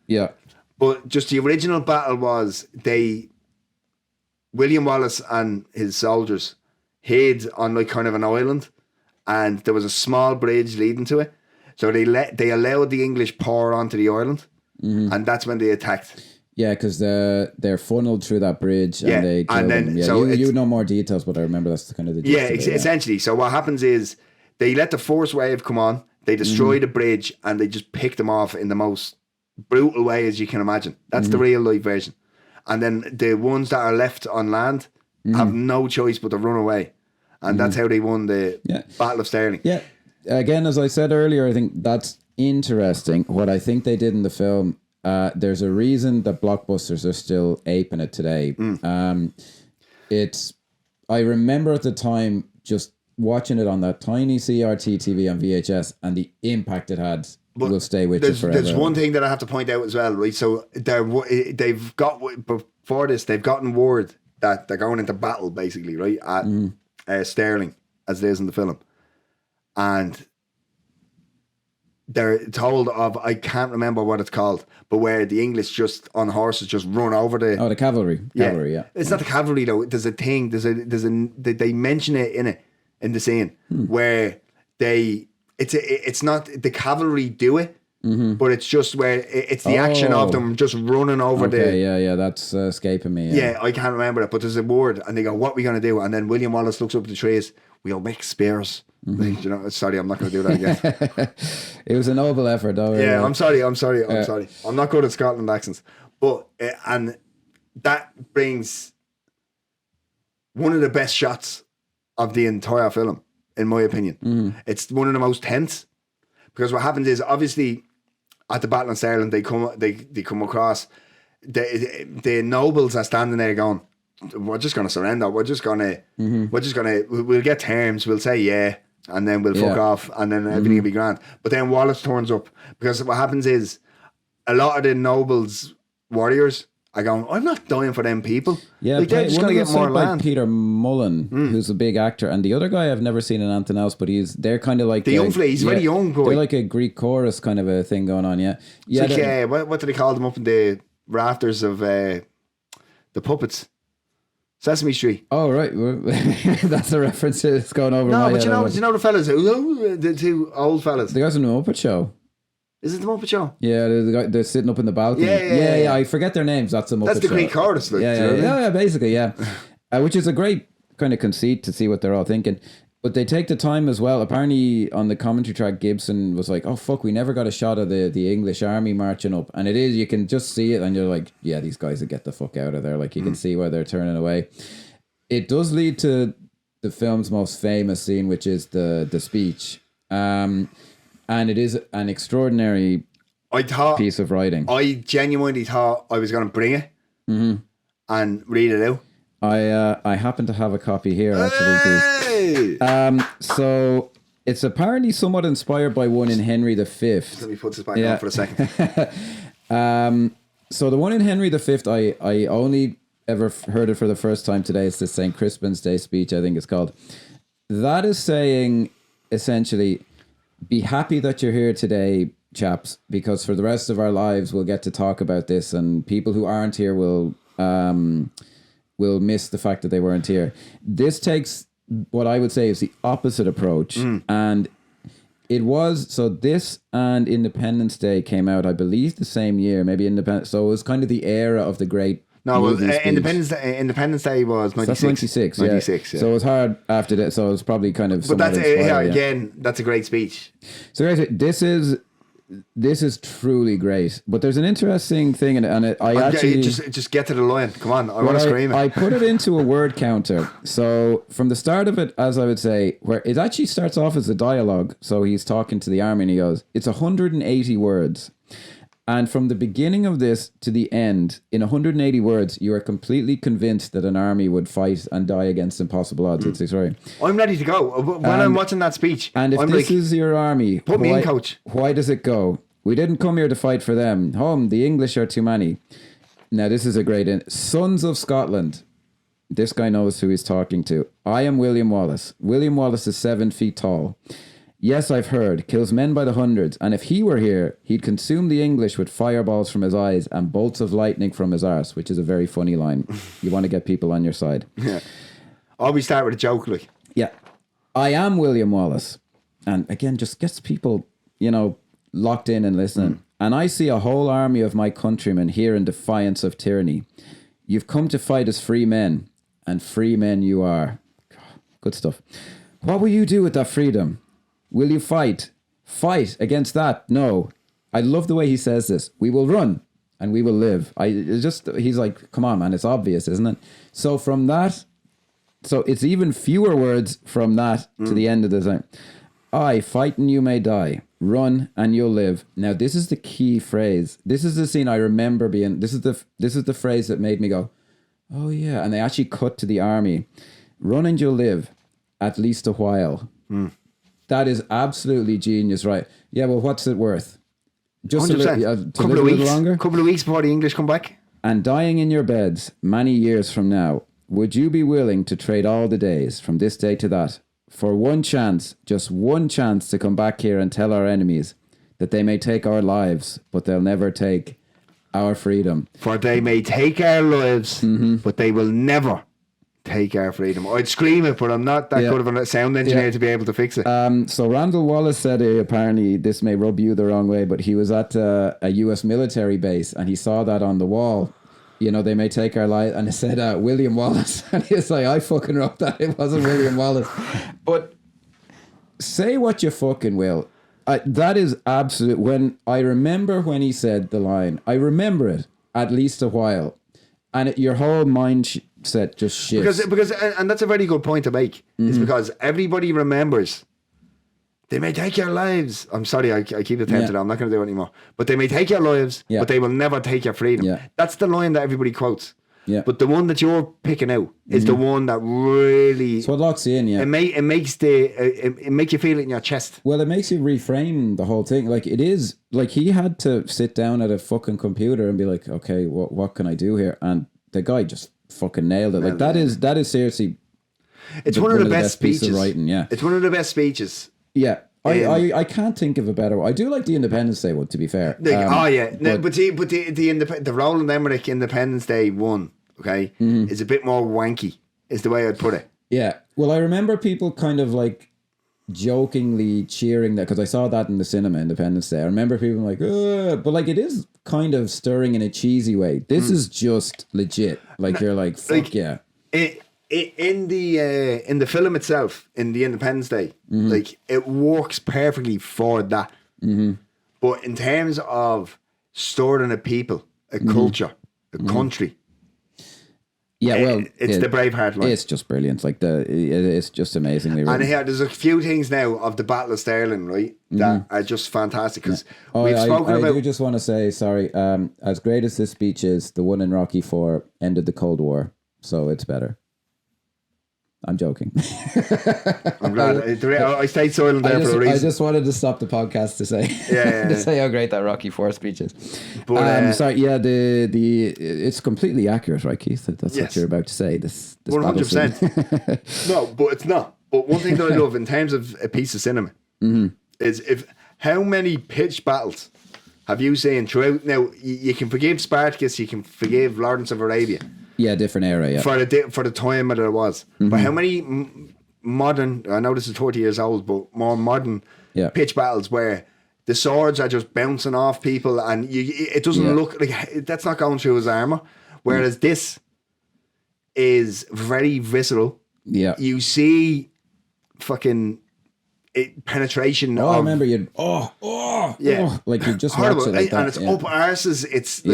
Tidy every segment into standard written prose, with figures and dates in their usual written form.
Yeah. But just the original battle was William Wallace and his soldiers hid on like kind of an island, and there was a small bridge leading to it. So they allowed the English pour onto the island, and that's when they attacked. Yeah, because they're funneled through that bridge and they killed them. Yeah, so you know more details, but I remember that's kind of the gist of it, essentially. So what happens is they let the first wave come on, they destroy the bridge, and they just pick them off in the most brutal way as you can imagine. That's the real life version. And then the ones that are left on land have no choice but to run away. And that's how they won the Battle of Stirling. Yeah. Again, as I said earlier, I think that's interesting. What I think they did in the film, there's a reason that blockbusters are still aping it today. I remember at the time just watching it on that tiny CRT TV on VHS, and the impact it had will stay with you forever. There's one thing that I have to point out as well, right? So they've gotten word that they're going into battle, basically, right, at Stirling, as it is in the film. And they're told of, I can't remember what it's called, but where the English just on horses just run over the... Oh, the cavalry. Cavalry, yeah. It's not the cavalry, though. There's a thing, they mention it in the scene where it's not the cavalry do it, but it's just where it's the action of them just running over that's escaping me. Yeah, I can't remember it, but there's a word, and they go, "What are we going to do?" And then William Wallace looks up at the trees. We'll make spears. Like, sorry, I'm not going to do that again. It was a noble effort, though. Yeah, I'm sorry. I'm not good at Scotland accents, but and that brings one of the best shots of the entire film, in my opinion. It's one of the most tense, because what happens is, obviously at the Battle of Stirling, they come across the nobles are standing there going, "We're just going to surrender. We'll get terms. We'll say yeah, and then we'll fuck off, and then everything will be grand." But then Wallace turns up, because what happens is a lot of the nobles' warriors are going, "I'm not dying for them people." Yeah, like, they're just going to get more land. Peter Mullen, who's a big actor, and the other guy I've never seen in anything else, but they're kind of like the young fella. He's very young guy. They're like a Greek chorus kind of a thing going on. Yeah, yeah. Like, what do they call them up in the rafters of the puppets? Sesame Street. Oh, right. That's a reference to it's going over my head. No, but you know the fellas, the two old fellas. The guys on the Muppet Show. Is it the Muppet Show? Yeah, they're sitting up in the balcony. Yeah. I forget their names. That's the Muppet Show. That's the Greek chorus. Like, yeah, basically, yeah. Which is a great kind of conceit to see what they're all thinking. But they take the time as well. Apparently, on the commentary track, Gibson was like, "Oh fuck, we never got a shot of the English army marching up." And it is, you can just see it, and you're like, "Yeah, these guys will get the fuck out of there." Like, you can see why they're turning away. It does lead to the film's most famous scene, which is the speech. And it is an extraordinary piece of writing. I genuinely thought I was going to bring it and read it out. I happen to have a copy here, actually. Hey! So it's apparently somewhat inspired by one in Henry V. Let me put this back on for a second. So the one in Henry V, I only ever heard it for the first time today. It's the St. Crispin's Day speech, I think it's called. That is saying, essentially, be happy that you're here today, chaps, because for the rest of our lives we'll get to talk about this, and people who aren't here will miss the fact that they weren't here. This takes what I would say is the opposite approach, and it was, so this and Independence Day came out, I believe, the same year, maybe Independence. So it was kind of the era of the great. No, well, Independence Day was 96. That's 96, 96, yeah. So it was hard after that. So it was probably kind of. But that's again, that's a great speech. So this is truly great. But there's an interesting thing, and I actually just get to the line. Come on, I want to scream it. I put it into a word counter. So from the start of it, as I would say, where it actually starts off as a dialogue. So he's talking to the army, and he goes, "It's 180 words." And from the beginning of this to the end, in 180 words, you are completely convinced that an army would fight and die against impossible odds. It's right. I'm ready to go. When I'm watching that speech, and if this is your army, put me in, coach. Why does it go? We didn't come here to fight for them. The English are too many. Now, this is a great... Sons of Scotland. This guy knows who he's talking to. I am William Wallace. William Wallace is 7 feet tall. Yes, I've heard. Kills men by the hundreds. And if he were here, he'd consume the English with fireballs from his eyes and bolts of lightning from his arse, which is a very funny line. You want to get people on your side. Yeah. Always start with a joke, like. Yeah. I am William Wallace. And again, just gets people, locked in and listening. And I see a whole army of my countrymen here in defiance of tyranny. You've come to fight as free men, and free men you are. Good stuff. What will you do with that freedom? Will you fight? Fight against that? No. I love the way he says this. We will run and we will live. He's like, come on, man. It's obvious, isn't it? So from that, it's even fewer words from that to the end of the time. Aye, fight and you may die. Run and you'll live. Now, this is the key phrase. This is the scene I remember being. This is the phrase that made me go, oh yeah. And they actually cut to the army. Run and you'll live, at least a while. That is absolutely genius, right? Yeah, well, what's it worth? Just to live a little longer? Couple of weeks before the English come back. And dying in your beds many years from now, would you be willing to trade all the days from this day to that for one chance, just one chance to come back here and tell our enemies that they may take our lives, but they'll never take our freedom? For they may take our lives, but they will never take our freedom. I'd scream it, but I'm not that good of a sound engineer to be able to fix it. So Randall Wallace said, apparently this may rub you the wrong way, but he was at a US military base and he saw that on the wall. They may take our life, and it said William Wallace, and he's like, I fucking wrote that. It wasn't William Wallace. But say what you fucking will. That is absolute. When I remember when he said the line, I remember it at least a while, and your whole mindset just shifts. Because and that's a very good point to make. Is because everybody remembers. They may take your lives. I'm sorry, I keep attempting it. I'm not going to do it anymore. But they may take your lives, but they will never take your freedom. Yeah. That's the line that everybody quotes. Yeah. But the one that you're picking out is the one that really. So it locks you in. Yeah. It makes you feel it in your chest. Well, it makes you reframe the whole thing. Like it is like he had to sit down at a fucking computer and be like, okay, what can I do here? And the guy just fucking nailed it. Like that is seriously. It's one of the best speeches. Writing, yeah. It's one of the best speeches. Yeah, I can't think of a better one. I do like the Independence Day one, to be fair. But the Roland Emmerich Independence Day one, okay, is a bit more wanky, is the way I'd put it. Yeah, well, I remember people kind of like jokingly cheering that, because I saw that in the cinema, Independence Day. I remember people like, but like it is kind of stirring in a cheesy way. This is just legit. Like you're like, fuck like, yeah. In the film itself, in the Independence Day, like it works perfectly for that. But in terms of storing a people, a culture, a country, it's the Braveheart line. It's just brilliant. Like it's just amazingly written. And here, there's a few things now of the Battle of Stirling, right, that are just fantastic. Because we've spoken about. I do just want to say, sorry. As great as this speech is, the one in Rocky IV ended the Cold War, so it's better. I'm joking. I'm glad. I stayed silent there for a reason. I just wanted to stop the podcast to say to say how great that Rocky IV speech is. But sorry, yeah, it's completely accurate, right, Keith? That's what you're about to say. This 100%. No, but it's not. But one thing that I love in terms of a piece of cinema is how many pitched battles have you seen throughout? Now you can forgive Spartacus, you can forgive Lawrence of Arabia. Yeah, different era, yeah. For the time that it was. But how many modern, I know this is 30 years old, but more modern pitch battles where the swords are just bouncing off people and it doesn't look like, that's not going through his armour. Whereas this is very visceral. Yeah. You see fucking penetration. I remember you'd like you just watch it like that, and it's up arses. It's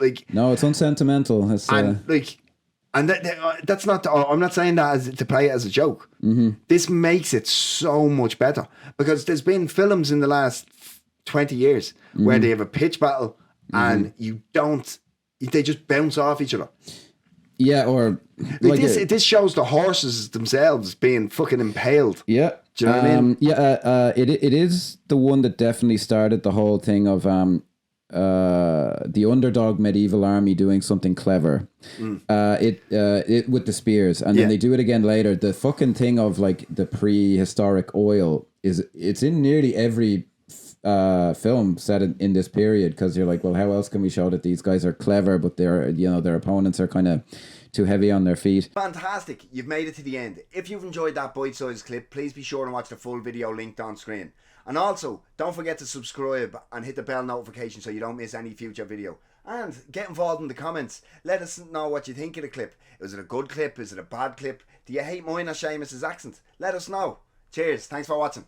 like no, it's unsentimental. It's, that's not. I'm not saying that as to play it as a joke. This makes it so much better because there's been films in the last 20 years where they have a pitch battle and they just bounce off each other. Yeah, or like this shows the horses themselves being fucking impaled. Yeah. Do you know what I mean? Yeah, it is the one that definitely started the whole thing of the underdog medieval army doing something clever. It with the spears, and then they do it again later. The fucking thing of like the prehistoric oil it's in nearly every film set in this period, because you're like, well, how else can we show that these guys are clever, but their opponents are kind of too heavy on their feet. Fantastic, you've made it to the end. If you've enjoyed that bite-sized clip, please be sure to watch the full video linked on screen. And also, don't forget to subscribe and hit the bell notification so you don't miss any future video. And get involved in the comments. Let us know what you think of the clip. Was it a good clip? Is it a bad clip? Do you hate mine or Seamus's accent? Let us know. Cheers, thanks for watching.